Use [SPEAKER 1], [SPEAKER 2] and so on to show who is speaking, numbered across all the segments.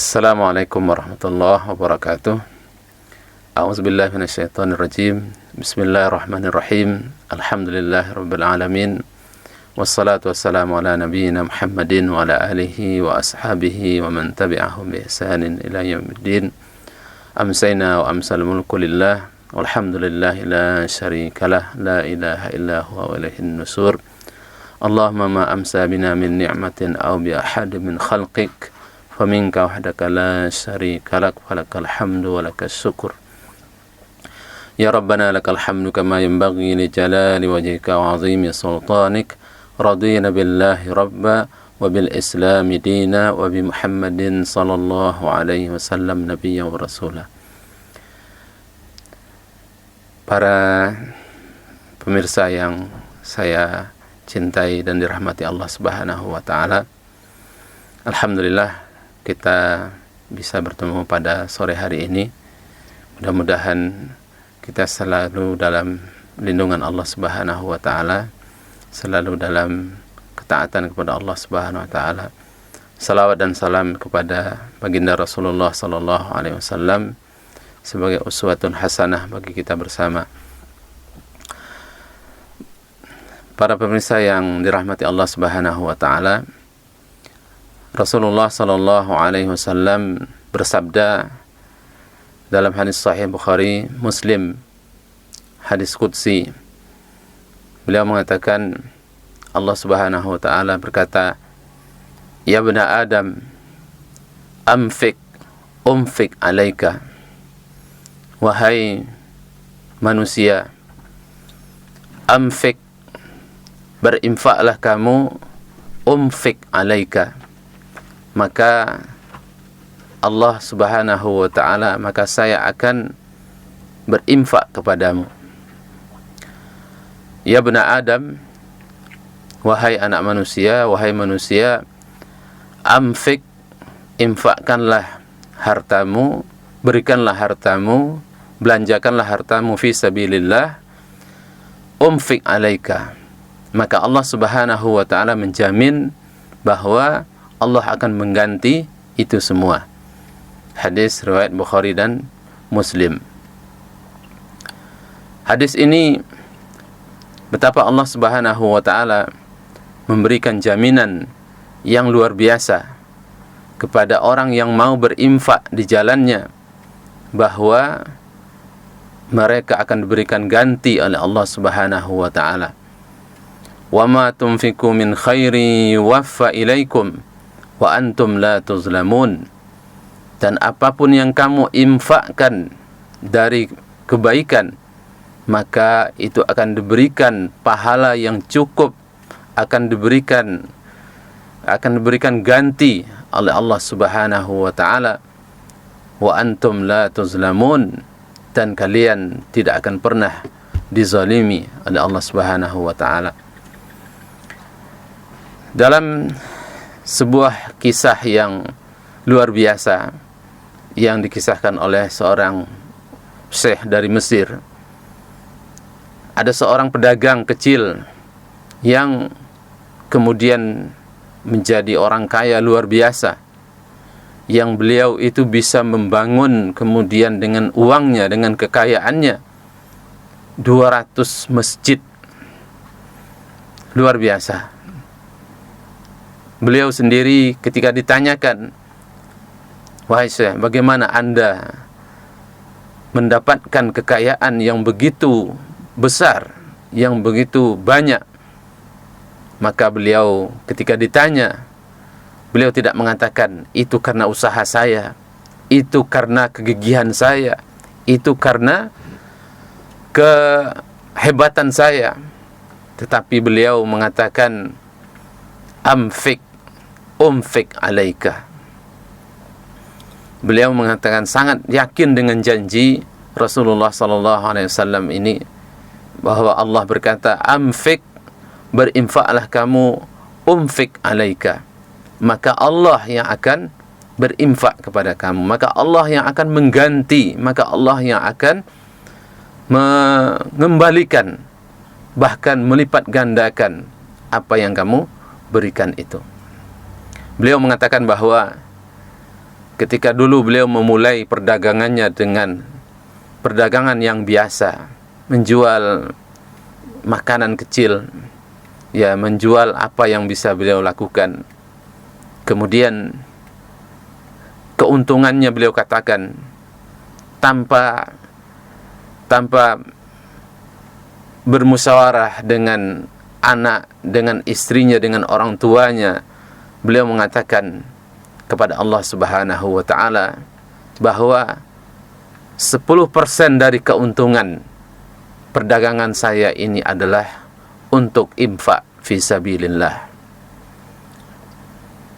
[SPEAKER 1] Assalamualaikum warahmatullahi wabarakatuh. A'udzubillahi minasyaitonirrajim. Bismillahirrahmanirrahim. Alhamdulillahirabbil alamin. Wassalatu wassalamu ala nabiyyina Muhammadin wa ala alihi wa ashabihi wa man tabi'ahum bi ihsanin ila yaumiddin. Amsayna wa amsal mulku lillah walhamdulillahi la syarikalah la ilaha illa huwa wa ilaihin nusur. Allahumma ma amsa bina min ni'matin aw bi ahadin min khalqik faminka wahdaka la syarika lak walakal hamdu walakas syukur. Ya Rabbana lakal hamdu kama yanbaghi li jalali wajhika wa 'azimi sultanik. Radina billahi rabba wa bil islami dina wa bi Muhammadin sallallahu alaihi wasallam nabiyya wa rasulah. Para pemirsa yang saya cintai dan dirahmati Allah Subhanahu wa taala, alhamdulillah kita bisa bertemu pada sore hari ini. Mudah-mudahan kita selalu dalam lindungan Allah Subhanahu wa taala, selalu dalam ketaatan kepada Allah Subhanahu wa taala. Salawat dan salam kepada baginda Rasulullah sallallahu alaihi wasallam sebagai uswatun hasanah bagi kita bersama. Para pemirsa yang dirahmati Allah Subhanahu wa taala, Rasulullah sallallahu alaihi wasallam bersabda dalam hadis sahih Bukhari, Muslim, hadis qudsi. Beliau mengatakan, Allah Subhanahu wa taala berkata, "Ya bani Adam, umfik alaika." Wahai manusia, amfik, berinfaklah kamu, umfik alaika, maka Allah Subhanahu wa ta'ala, maka saya akan berinfak kepadamu. Ya bani Adam, wahai anak manusia, wahai manusia, amfik, infakkanlah hartamu, berikanlah hartamu, belanjakanlah hartamu fi sabilillah, umfik alaika, maka Allah Subhanahu wa ta'ala menjamin bahwa Allah akan mengganti itu semua. Hadis riwayat Bukhari dan Muslim. Hadis ini betapa Allah Subhanahu wa ta'ala memberikan jaminan yang luar biasa kepada orang yang mau berinfak di jalannya, bahwa mereka akan diberikan ganti oleh Allah Subhanahu wa ta'ala. Wa ma tunfiqu min khairi yuwaffa ilaikum wa antum la tuzlamun. Dan apapun yang kamu infakkan dari kebaikan, maka itu akan diberikan pahala yang cukup, akan diberikan ganti oleh Allah Subhanahu wa ta'ala. Wa antum la tuzlamun, dan kalian tidak akan pernah dizalimi oleh Allah Subhanahu wa ta'ala. Dalam sebuah kisah yang luar biasa yang dikisahkan oleh seorang syekh dari Mesir, ada seorang pedagang kecil yang kemudian menjadi orang kaya luar biasa, yang beliau itu bisa membangun kemudian dengan uangnya, dengan kekayaannya, 200 masjid. Luar biasa. Beliau sendiri ketika ditanyakan, "Wahai Syekh, bagaimana Anda mendapatkan kekayaan yang begitu besar, yang begitu banyak?" Maka beliau ketika ditanya, beliau tidak mengatakan, "Itu karena usaha saya, itu karena kegigihan saya, itu karena kehebatan saya." Tetapi beliau mengatakan, umfik alaika. Beliau mengatakan sangat yakin dengan janji Rasulullah sallallahu alaihi wasallam ini, bahwa Allah berkata, amfik, berinfaklah kamu, umfik alaika, maka Allah yang akan berinfak kepada kamu, maka Allah yang akan mengganti, maka Allah yang akan mengembalikan, bahkan melipat gandakan apa yang kamu berikan itu. Beliau mengatakan bahwa ketika dulu beliau memulai perdagangannya dengan perdagangan yang biasa, menjual makanan kecil, ya, menjual apa yang bisa beliau lakukan. Kemudian keuntungannya beliau katakan tanpa bermusyawarah dengan anak, dengan istrinya, dengan orang tuanya, beliau mengatakan kepada Allah Subhanahu wa taala bahwa 10% dari keuntungan perdagangan saya ini adalah untuk infak fisabilillah.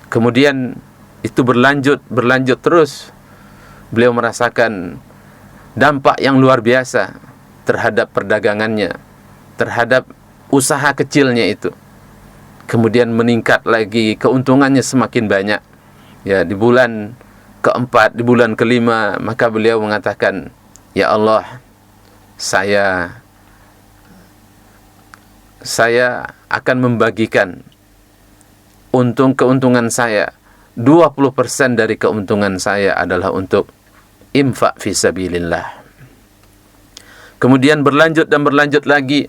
[SPEAKER 1] Kemudian itu berlanjut terus. Beliau merasakan dampak yang luar biasa terhadap perdagangannya, terhadap usaha kecilnya itu. Kemudian meningkat lagi, keuntungannya semakin banyak. Ya, di bulan keempat, di bulan kelima, maka beliau mengatakan, ya Allah, saya akan membagikan keuntungan saya, 20% dari keuntungan saya adalah untuk infak fisabilillah. Kemudian berlanjut lagi,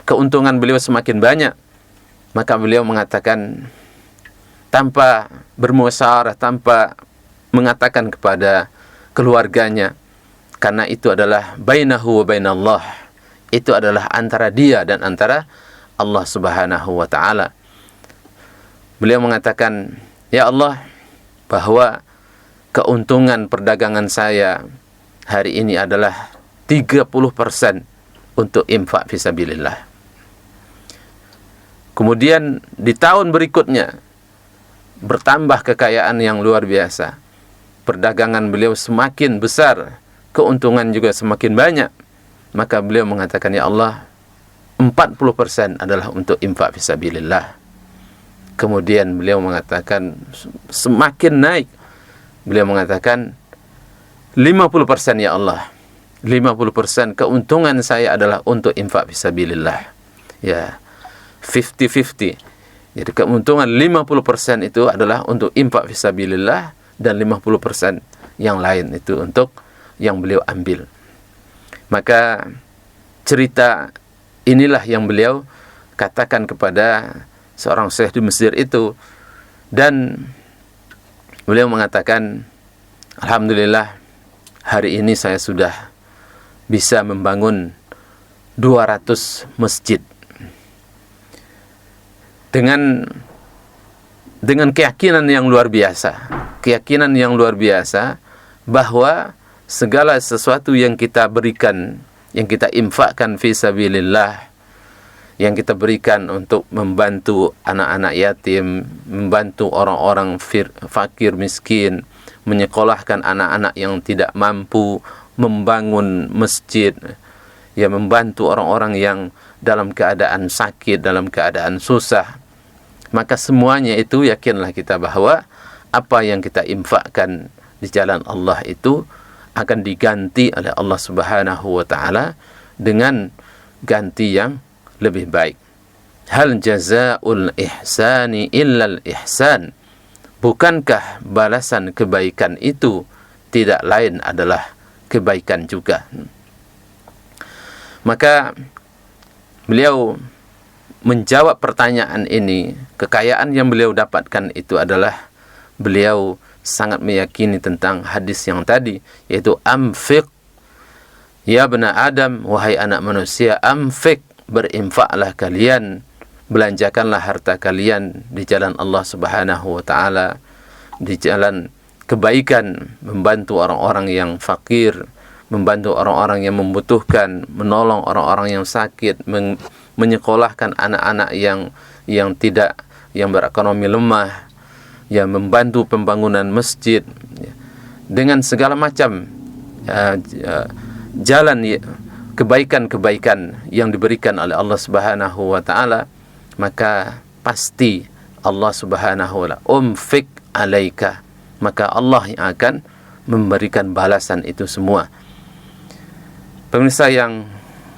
[SPEAKER 1] keuntungan beliau semakin banyak. Maka beliau mengatakan tanpa bermusyawarah, tanpa mengatakan kepada keluarganya, karena itu adalah bainahu wa bainallah, itu adalah antara dia dan antara Allah Subhanahu wa taala. Beliau mengatakan, ya Allah, bahwa keuntungan perdagangan saya hari ini adalah 30% untuk infak fisabilillah. Kemudian di tahun berikutnya bertambah kekayaan yang luar biasa. Perdagangan beliau semakin besar, keuntungan juga semakin banyak. Maka beliau mengatakan, ya Allah, 40% adalah untuk infak fisabilillah. Kemudian beliau mengatakan semakin naik. Beliau mengatakan 50%, ya Allah, 50% keuntungan saya adalah untuk infak fisabilillah. Ya, 50-50. Jadi keuntungan 50% itu adalah untuk infak fisabilillah, dan 50% yang lain itu untuk yang beliau ambil. Maka cerita inilah yang beliau katakan kepada seorang syekh di Mesir itu, dan beliau mengatakan, alhamdulillah, hari ini saya sudah bisa membangun 200 masjid dengan keyakinan yang luar biasa bahwa segala sesuatu yang kita berikan, yang kita infakkan fisabilillah, yang kita berikan untuk membantu anak-anak yatim, membantu orang-orang fakir miskin, menyekolahkan anak-anak yang tidak mampu, membangun masjid, ya, membantu orang-orang yang dalam keadaan sakit, dalam keadaan susah, maka semuanya itu yakinlah kita bahwa apa yang kita infakkan di jalan Allah itu akan diganti oleh Allah Subhanahu wa taala dengan ganti yang lebih baik. Hal jazaa'ul ihsani illal ihsan. Bukankah balasan kebaikan itu tidak lain adalah kebaikan juga. Maka beliau menjawab pertanyaan ini. Kekayaan yang beliau dapatkan itu adalah beliau sangat meyakini tentang hadis yang tadi, yaitu amfiq ya bani Adam, wahai anak manusia, amfiq, berinfaklah kalian, belanjakanlah harta kalian di jalan Allah Subhanahu wa taala, di jalan kebaikan, membantu orang-orang yang fakir, membantu orang-orang yang membutuhkan, menolong orang-orang yang sakit, menyekolahkan anak-anak yang berekonomi lemah, ya, membantu pembangunan masjid, ya, dengan segala macam jalan kebaikan-kebaikan yang diberikan oleh Allah Subhanahu wa taala, maka pasti Allah Subhanahu wa taala umfik alaika, maka Allah yang akan memberikan balasan itu semua. Pemirsa yang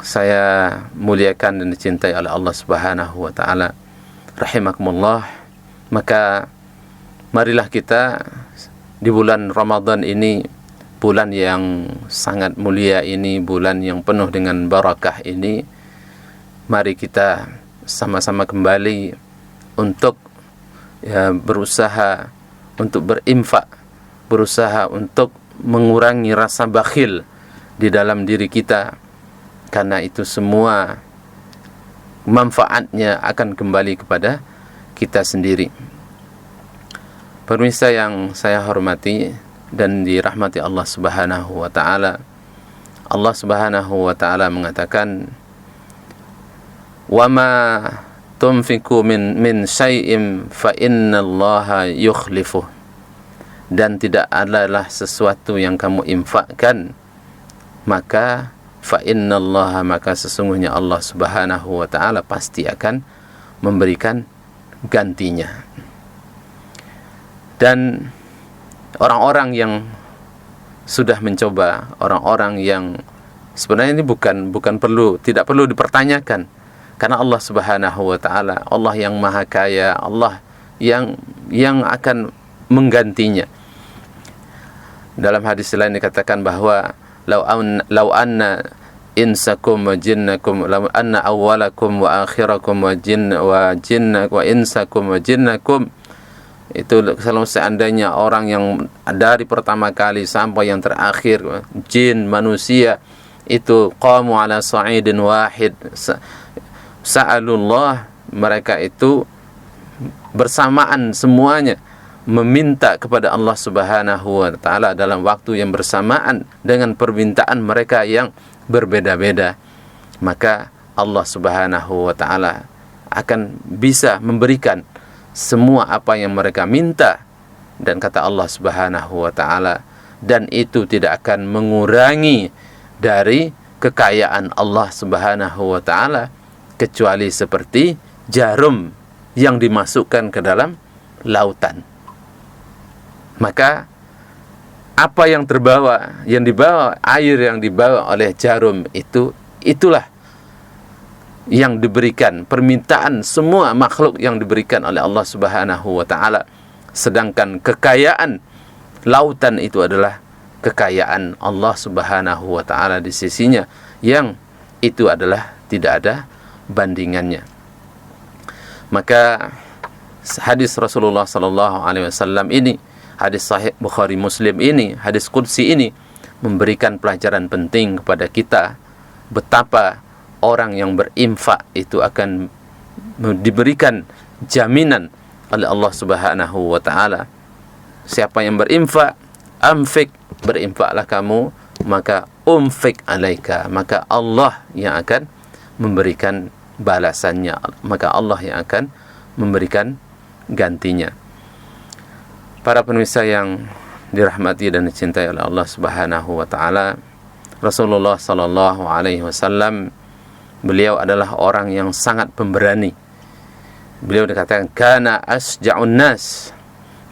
[SPEAKER 1] saya muliakan dan dicintai oleh Allah Subhanahu wa taala, rahimakumullah, maka marilah kita di bulan Ramadan ini, bulan yang sangat mulia ini, bulan yang penuh dengan barakah ini, mari kita sama-sama kembali untuk berusaha untuk berinfak, berusaha untuk mengurangi rasa bakhil di dalam diri kita, karena itu semua manfaatnya akan kembali kepada kita sendiri. Pemirsa yang saya hormati dan dirahmati Allah Subhanahu wa taala, Allah Subhanahu wa taala mengatakan, "Wa ma tunfiqu min syai'in fa innallaha yukhlifuh." Dan tidak adalah sesuatu yang kamu infakkan, maka fa innallaha, maka sesungguhnya Allah Subhanahu wa taala pasti akan memberikan gantinya. Dan orang-orang yang sudah mencoba, orang-orang yang sebenarnya ini tidak perlu dipertanyakan, karena Allah Subhanahu wa taala, Allah yang Maha Kaya, Allah yang akan menggantinya. Dalam hadis lain dikatakan bahwa lau anna insakum wa jinnakum, lau anna awwalakum wa akhirakum wa insakum wa jinnakum, itu kalau seandainya orang yang dari pertama kali sampai yang terakhir, jin, manusia, itu qamu ala sa'idin wahid sa'alullah, mereka itu bersamaan semuanya meminta kepada Allah Subhanahu wa taala dalam waktu yang bersamaan dengan permintaan mereka yang berbeda-beda, maka Allah Subhanahu wa taala akan bisa memberikan semua apa yang mereka minta. Dan kata Allah Subhanahu wa taala, dan itu tidak akan mengurangi dari kekayaan Allah Subhanahu wa taala, kecuali seperti jarum yang dimasukkan ke dalam lautan. Maka apa yang terbawa, air yang dibawa oleh jarum itulah yang diberikan, permintaan semua makhluk yang diberikan oleh Allah Subhanahu wa taala. Sedangkan kekayaan lautan itu adalah kekayaan Allah Subhanahu wa taala di sisinya, yang itu adalah tidak ada bandingannya. Maka hadis Rasulullah sallallahu alaihi wasallam ini, hadis sahih Bukhari Muslim ini, hadis qudsi ini memberikan pelajaran penting kepada kita betapa orang yang berinfak itu akan diberikan jaminan oleh Allah Subhanahu wa taala. Siapa yang berinfak, amfik, berinfaklah kamu, maka umfik alaika, maka Allah yang akan memberikan balasannya, maka Allah yang akan memberikan gantinya. Para pemirsa yang dirahmati dan dicintai oleh Allah Subhanahu wa taala, Rasulullah sallallahu alaihi wasallam, beliau adalah orang yang sangat pemberani. Beliau dikatakan kana asja'un nas.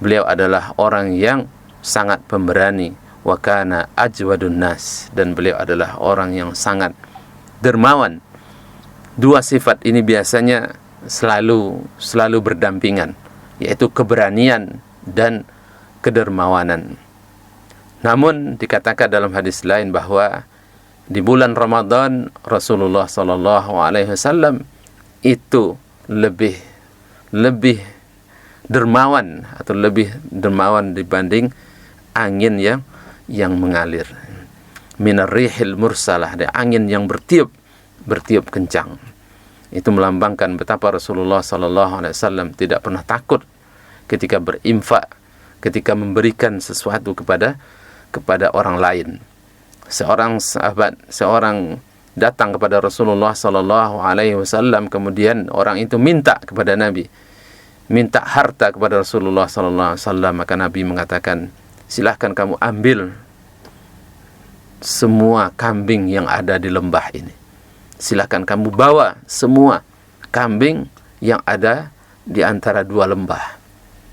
[SPEAKER 1] Beliau adalah orang yang sangat pemberani. Wa kana ajwadun nas. Dan beliau adalah orang yang sangat dermawan. Dua sifat ini biasanya selalu berdampingan, yaitu keberanian dan kedermawanan. Namun dikatakan dalam hadis lain bahwa di bulan Ramadan Rasulullah sallallahu alaihi wasallam itu lebih dermawan, atau lebih dermawan dibanding angin yang mengalir. Minar rihil mursalah, ada angin yang bertiup kencang. Itu melambangkan betapa Rasulullah sallallahu alaihi wasallam tidak pernah takut ketika berinfak, ketika memberikan sesuatu kepada orang lain. Seorang sahabat, datang kepada Rasulullah sallallahu alaihi wasallam, kemudian orang itu minta kepada Nabi, minta harta kepada Rasulullah sallallahu alaihi wasallam, maka Nabi mengatakan, silahkan kamu ambil semua kambing yang ada di lembah ini. Silahkan kamu bawa semua kambing yang ada di antara dua lembah.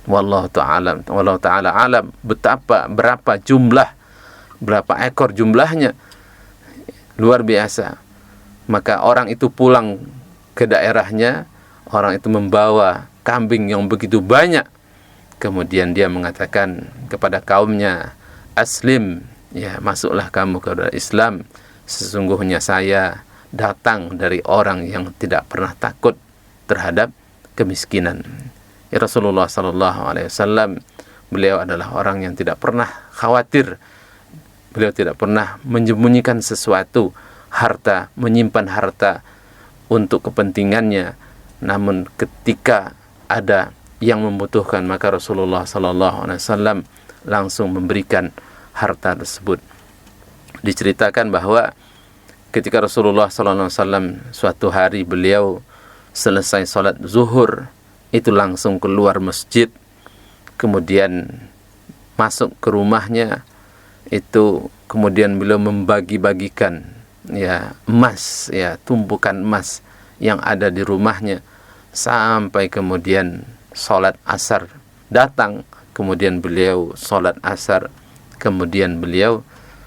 [SPEAKER 1] Wallahu ta'ala alam, berapa ekor jumlahnya, luar biasa. Maka orang itu pulang ke daerahnya, orang itu membawa kambing yang begitu banyak. Kemudian dia mengatakan kepada kaumnya, aslim, ya, masuklah kamu ke dalam Islam. Sesungguhnya saya datang dari orang yang tidak pernah takut terhadap kemiskinan. Ya, Rasulullah SAW, beliau adalah orang yang tidak pernah khawatir. Beliau tidak pernah menyembunyikan sesuatu, harta, menyimpan harta untuk kepentingannya. Namun ketika ada yang membutuhkan, maka Rasulullah SAW langsung memberikan harta tersebut. Diceritakan bahwa ketika Rasulullah SAW suatu hari beliau selesai sholat zuhur, itu langsung keluar masjid, kemudian masuk ke rumahnya, itu kemudian beliau membagi-bagikan, ya, emas, ya, tumpukan emas yang ada di rumahnya, sampai kemudian sholat asar datang, kemudian beliau sholat asar, kemudian beliau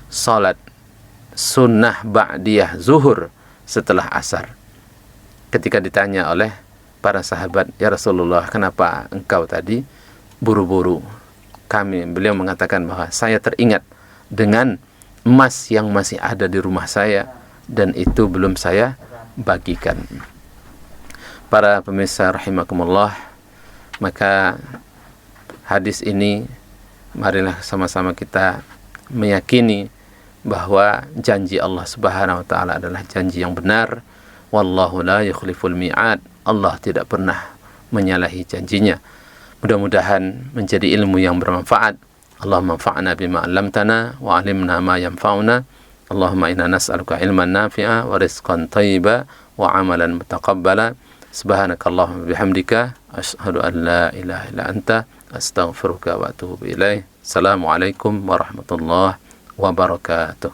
[SPEAKER 1] sholat sunnah ba'diyah zuhur setelah asar. Ketika ditanya oleh para sahabat, ya Rasulullah, kenapa engkau tadi buru-buru? Beliau mengatakan bahwa saya teringat dengan emas yang masih ada di rumah saya, dan itu belum saya bagikan. Para pemirsa rahimakumullah, maka hadis ini, marilah sama-sama kita meyakini bahwa janji Allah Subhanahu wa taala adalah janji yang benar. Wallahu la yukhliful mi'ad. Allah tidak pernah menyalahi janjinya. Mudah-mudahan menjadi ilmu yang bermanfaat. Allahumma anfa'na bima 'allamtana wa 'allimna ma yanfa'una. Allahumma inna nas'aluka ilman nafi'a wa rizqan thayyiba wa 'amalan mutaqabbala. Subhanakallahumma bihamdika asyhadu an la ilaha illa anta astaghfiruka wa atubu ilaih. Assalamualaikum warahmatullahi wabarakatuh.